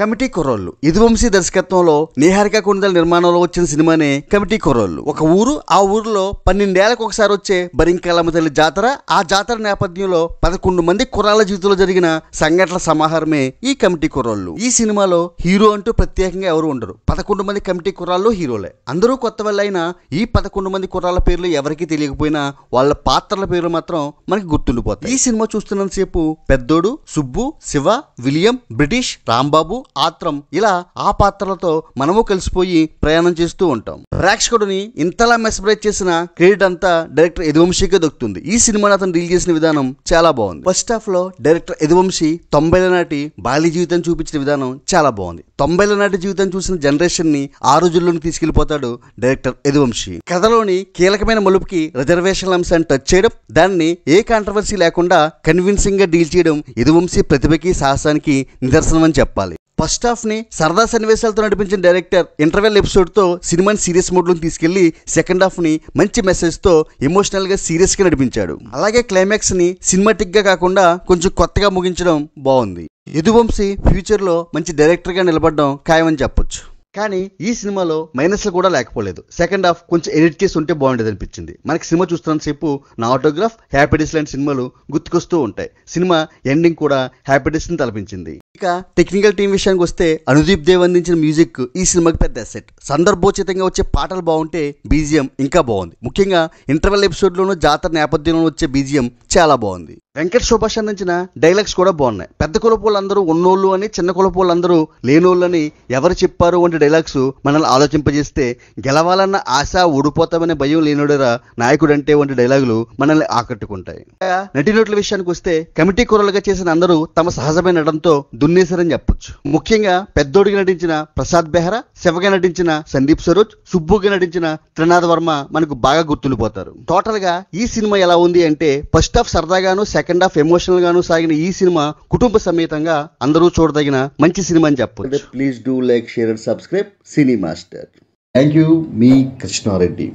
Committee కుర్రోళ్ళు యదువంశీ దర్శకత్వంలో నిహారిక కొండల నిర్మాణంలో వచ్చిన సినిమానే కమిటీ కుర్రోళ్ళు. ఒక ఊరు, ఆ ఊరిలో 12 ఏళ్లకు ఒకసారి వచ్చే బరింకాలమ్మ తల్లి జాతర. ఆ జాతర నేపథ్యంలో 11 మంది కుర్రాళ్ళ జీవితంలో జరిగిన సంఘటనల సమాహారమే ఈ కమిటీ కుర్రోళ్ళు. ఈ సినిమాలో హీరో అంటూ ప్రత్యేకంగా ఎవరు ఉండరు. 11 మంది కమిటీ కుర్రాళ్ళు హీరోలే. అందరూ కొత్త వాళ్ళైనా ఈ 11 మంది కుర్రాళ్ళ పేర్లు ఎవరికి తెలియకపోయినా వాళ్ళ పాత్రల పేర్లు మాత్రం మనకి గుర్తుండిపోతాయి. ఈ సినిమా చూస్తున్నంతసేపు పెద్దోడు, సుబ్బు, శివ, విలియం, బ్రిటిష్, రాంబాబు, ఆత్రం ఇలా ఆ పాత్రలతో మనము కలిసిపోయి ప్రయాణం చేస్తూ ఉంటాం. ప్రేక్షకుడిని ఇంతలా మెస్మరైజ్ చేసిన క్రెడిట్ అంతా డైరెక్టర్ యదువంశీకే దొరుకుతుంది. ఈ సినిమాని అతను డీల్ చేసిన విధానం చాలా బాగుంది. ఫస్ట్ హాఫ్ లో డైరెక్టర్ యదువంశీ 90ల నాటి బాల్య జీవితం చూపించిన విధానం చాలా బాగుంది. 90ల నాటి జీవితం చూసిన జనరేషన్ ని ఆ రోజుల్లోకి తీసుకెళ్లిపోతాడు డైరెక్టర్ యదువంశీ. కథలోని కీలకమైన మలుపుకి రిజర్వేషన్ల అంశాన్ని టచ్ చేయడం, దాన్ని ఏ కాంట్రవర్సీ లేకుండా కన్విన్సింగ్ గా డీల్ చేయడం యదువంశీ ప్రతిభకి సాహసానికి నిదర్శనం అని చెప్పాలి. ఫస్ట్ హాఫ్ ని సరదా సన్నివేశాలతో నడిపించిన డైరెక్టర్ ఇంటర్వెల్ ఎపిసోడ్ తో సినిమాని సీరియస్ మోడ్ లోకి తీసుకెళ్లి సెకండ్ హాఫ్ ని మంచి మెసేజ్ తో ఎమోషనల్ గా సీరియస్ గా నడిపించాడు. అలాగే క్లైమాక్స్ ని సినిమాటిక్ గా కాకుండా కొంచెం కొత్తగా ముగించడం బాగుంది. యదువంశీ ఫ్యూచర్ లో మంచి డైరెక్టర్ గా నిలబడడం ఖాయమని చెప్పొచ్చు. కానీ ఈ సినిమాలో మైనస్లు కూడా లేకపోలేదు. సెకండ్ హాఫ్ కొంచెం ఎడిట్ చేసి ఉంటే బాగుండేది అనిపించింది. మనకి సినిమా చూస్తున్నంతసేపు నా ఆటోగ్రాఫ్, హ్యాపీ డేస్ లాంటి సినిమాలు గుర్తుకొస్తూ ఉంటాయి. సినిమా ఎండింగ్ కూడా హ్యాపీ డేస్ ని తలపించింది. ఇక టెక్నికల్ టీం విషయానికి వస్తే అనుదీప్ దేవ్ అందించిన మ్యూజిక్ ఈ సినిమాకి పెద్ద అసెట్. సందర్భోచితంగా వచ్చే పాటలు బాగుంటే బీజిఎం ఇంకా బాగుంది. ముఖ్యంగా ఇంటర్వెల్ ఎపిసోడ్ లోనూ జాతర నేపథ్యంలో వచ్చే బీజిఎం చాలా బాగుంది. వెంకట్ సుభాష్ అందించిన డైలాగ్స్ కూడా బాగున్నాయి. పెద్ద కులపోళ్ళందరూ ఉన్నోళ్ళు అని, చిన్న కులపోళ్ళందరూ లేనోళ్ళని ఎవరు చెప్పారు వంటి డైలాగ్స్ మనల్ని ఆలోచింపజేస్తే, గెలవాలన్న ఆశ ఓడిపోతామనే భయం లేనోడరా నాయకుడు అంటే వంటి డైలాగులు మనల్ని ఆకట్టుకుంటాయి. నటీనటుల విషయానికి వస్తే కమిటీ కుర్రలుగా చేసిన అందరూ తమ సహజమైన నటనతో దున్నేశారని చెప్పొచ్చు. ముఖ్యంగా పెద్దోడిగా నటించిన ప్రసాద్ బెహ్రా, శివగా నటించిన సందీప్ సరోజ్, సుబ్బుగా నటించిన త్రినాథ్ వర్మ మనకు బాగా గుర్తుండిపోతారు. టోటల్ గా ఈ సినిమా ఎలా ఉంది అంటే, ఫస్ట్ హాఫ్ సరదాగాను, సెకండ్ హాఫ్ ఎమోషనల్ గాను సాగిన ఈ సినిమా కుటుంబ సమేతంగా అందరూ చూడదగిన మంచి సినిమా అని చెప్పొచ్చు. Please do like, share and subscribe cine master. Thank you. మీ కృష్ణారెడ్డి.